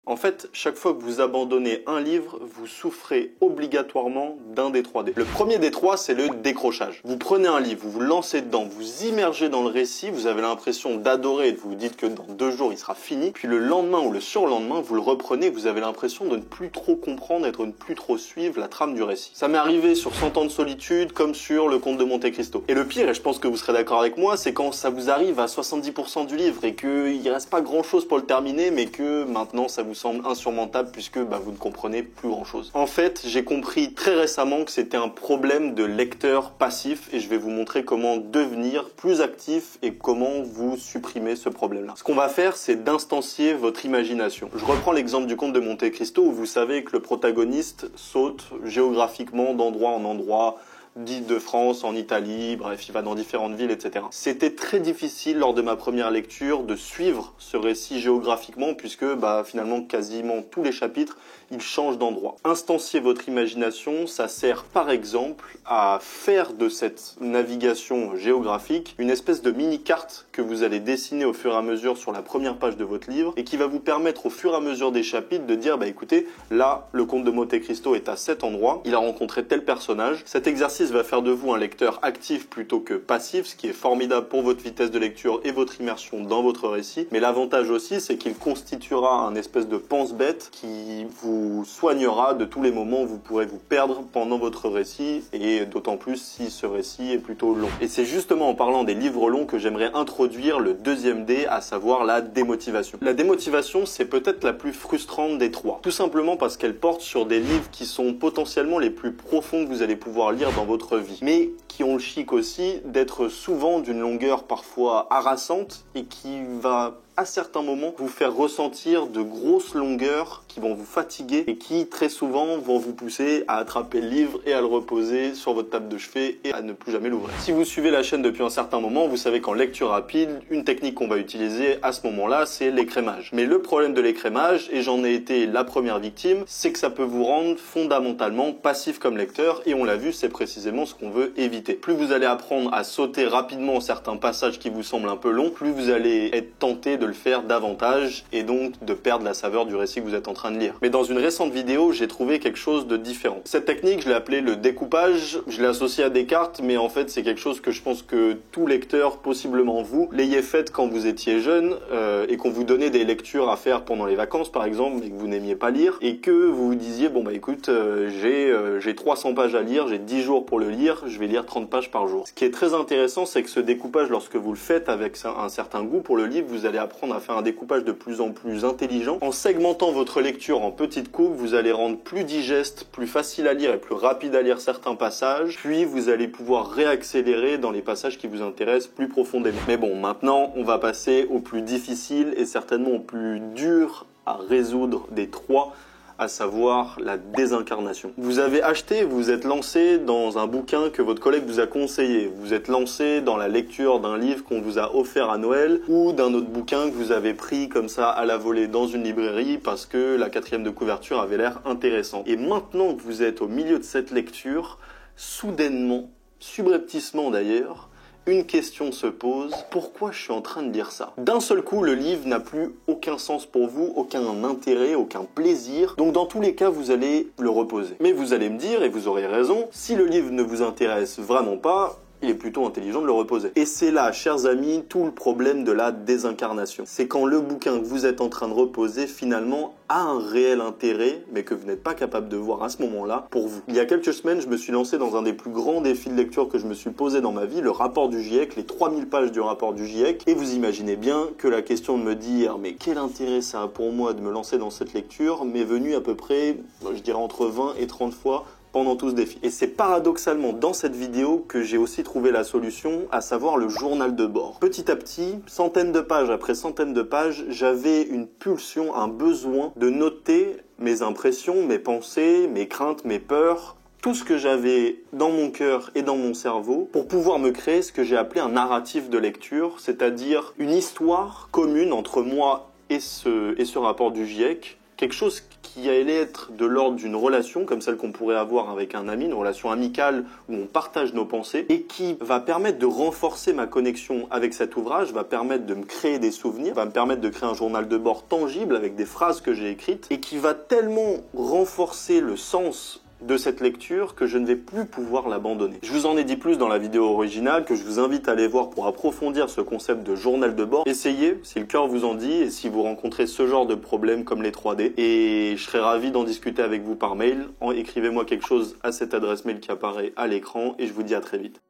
En fait, chaque fois que vous abandonnez un livre, vous souffrez obligatoirement d'un des 3D. Le premier des 3, c'est le décrochage. Vous prenez un livre, vous vous lancez dedans, vous immergez dans le récit, vous avez l'impression d'adorer, vous vous dites que dans 2 jours, il sera fini. Puis le lendemain ou le surlendemain, vous le reprenez, vous avez l'impression de ne plus trop comprendre et de ne plus trop suivre la trame du récit. Ça m'est arrivé sur 100 ans de solitude, comme sur Le Comte de Monte Cristo. Et le pire, et je pense que vous serez d'accord avec moi, c'est quand ça vous arrive à 70% du livre et qu'il reste pas grand chose pour le terminer, mais que maintenant ça vous semble insurmontable puisque vous ne comprenez plus grand chose. En fait, j'ai compris très récemment que c'était un problème de lecteur passif et je vais vous montrer comment devenir plus actif et comment vous supprimer ce problème-là. Ce qu'on va faire, c'est d'instancier votre imagination. Je reprends l'exemple du Comte de Monte Cristo où vous savez que le protagoniste saute géographiquement d'endroit en endroit, d'Île-de-France, en Italie, bref, il va dans différentes villes, etc. C'était très difficile lors de ma première lecture de suivre ce récit géographiquement puisque finalement quasiment tous les chapitres, ils changent d'endroit. Instancier votre imagination, ça sert par exemple à faire de cette navigation géographique une espèce de mini-carte que vous allez dessiner au fur et à mesure sur la première page de votre livre et qui va vous permettre au fur et à mesure des chapitres de dire écoutez, là, le Comte de Monte Cristo est à cet endroit, il a rencontré tel personnage. Cet exercice va faire de vous un lecteur actif plutôt que passif, ce qui est formidable pour votre vitesse de lecture et votre immersion dans votre récit. Mais l'avantage aussi, c'est qu'il constituera un espèce de pense-bête qui vous soignera de tous les moments où vous pourrez vous perdre pendant votre récit, et d'autant plus si ce récit est plutôt long. Et c'est justement en parlant des livres longs que j'aimerais introduire le deuxième D, à savoir la démotivation. La démotivation, c'est peut-être la plus frustrante des 3. Tout simplement parce qu'elle porte sur des livres qui sont potentiellement les plus profonds que vous allez pouvoir lire dans votre vie, mais qui ont le chic aussi d'être souvent d'une longueur parfois harassante et qui va à certains moments vous faire ressentir de grosses longueurs qui vont vous fatiguer et qui très souvent vont vous pousser à attraper le livre et à le reposer sur votre table de chevet et à ne plus jamais l'ouvrir. Si vous suivez la chaîne depuis un certain moment, vous savez qu'en lecture rapide, une technique qu'on va utiliser à ce moment-là, c'est l'écrémage. Mais le problème de l'écrémage, et j'en ai été la première victime, c'est que ça peut vous rendre fondamentalement passif comme lecteur, et on l'a vu, c'est précisément ce qu'on veut éviter. Plus vous allez apprendre à sauter rapidement certains passages qui vous semblent un peu longs, plus vous allez être tenté de le faire davantage et donc de perdre la saveur du récit que vous êtes en train de lire. Mais dans une récente vidéo, j'ai trouvé quelque chose de différent. Cette technique, je l'ai appelée le découpage, je l'ai associé à Descartes, mais en fait c'est quelque chose que je pense que tout lecteur, possiblement vous, l'ayez fait quand vous étiez jeune et qu'on vous donnait des lectures à faire pendant les vacances par exemple, mais que vous n'aimiez pas lire, et que vous vous disiez écoute, j'ai 300 pages à lire, j'ai 10 jours pour le lire, je vais lire 30 pages par jour. Ce qui est très intéressant, c'est que ce découpage, lorsque vous le faites avec un certain goût pour le livre, vous allez apprendre à faire un découpage de plus en plus intelligent. En segmentant votre lecture en petites coupes, vous allez rendre plus digeste, plus facile à lire et plus rapide à lire certains passages, puis vous allez pouvoir réaccélérer dans les passages qui vous intéressent plus profondément. Mais bon, maintenant, on va passer au plus difficile et certainement au plus dur à résoudre des 3, à savoir la désincarnation. Vous avez acheté, vous êtes lancé dans un bouquin que votre collègue vous a conseillé, vous êtes lancé dans la lecture d'un livre qu'on vous a offert à Noël ou d'un autre bouquin que vous avez pris comme ça à la volée dans une librairie parce que la 4e de couverture avait l'air intéressante. Et maintenant que vous êtes au milieu de cette lecture, soudainement, subrepticement d'ailleurs, une question se pose, pourquoi je suis en train de lire ça? D'un seul coup, le livre n'a plus aucun sens pour vous, aucun intérêt, aucun plaisir, donc dans tous les cas, vous allez le reposer. Mais vous allez me dire, et vous aurez raison, si le livre ne vous intéresse vraiment pas, il est plutôt intelligent de le reposer. Et c'est là, chers amis, tout le problème de la désincarnation. C'est quand le bouquin que vous êtes en train de reposer, finalement, a un réel intérêt, mais que vous n'êtes pas capable de voir à ce moment-là pour vous. Il y a quelques semaines, je me suis lancé dans un des plus grands défis de lecture que je me suis posé dans ma vie, le rapport du GIEC, les 3000 pages du rapport du GIEC, et vous imaginez bien que la question de me dire « mais quel intérêt ça a pour moi de me lancer dans cette lecture ?» m'est venue à peu près, je dirais entre 20 et 30 fois pendant tout ce défi. Et c'est paradoxalement dans cette vidéo que j'ai aussi trouvé la solution, à savoir le journal de bord. Petit à petit, centaines de pages après centaines de pages, j'avais une pulsion, un besoin de noter mes impressions, mes pensées, mes craintes, mes peurs, tout ce que j'avais dans mon cœur et dans mon cerveau pour pouvoir me créer ce que j'ai appelé un narratif de lecture, c'est-à-dire une histoire commune entre moi et ce rapport du GIEC, quelque chose qui allait être de l'ordre d'une relation comme celle qu'on pourrait avoir avec un ami, une relation amicale où on partage nos pensées et qui va permettre de renforcer ma connexion avec cet ouvrage, va permettre de me créer des souvenirs, va me permettre de créer un journal de bord tangible avec des phrases que j'ai écrites et qui va tellement renforcer le sens de cette lecture que je ne vais plus pouvoir l'abandonner. Je vous en ai dit plus dans la vidéo originale que je vous invite à aller voir pour approfondir ce concept de journal de bord. Essayez si le cœur vous en dit et si vous rencontrez ce genre de problème comme les 3D et je serai ravi d'en discuter avec vous par mail. Écrivez-moi quelque chose à cette adresse mail qui apparaît à l'écran et je vous dis à très vite.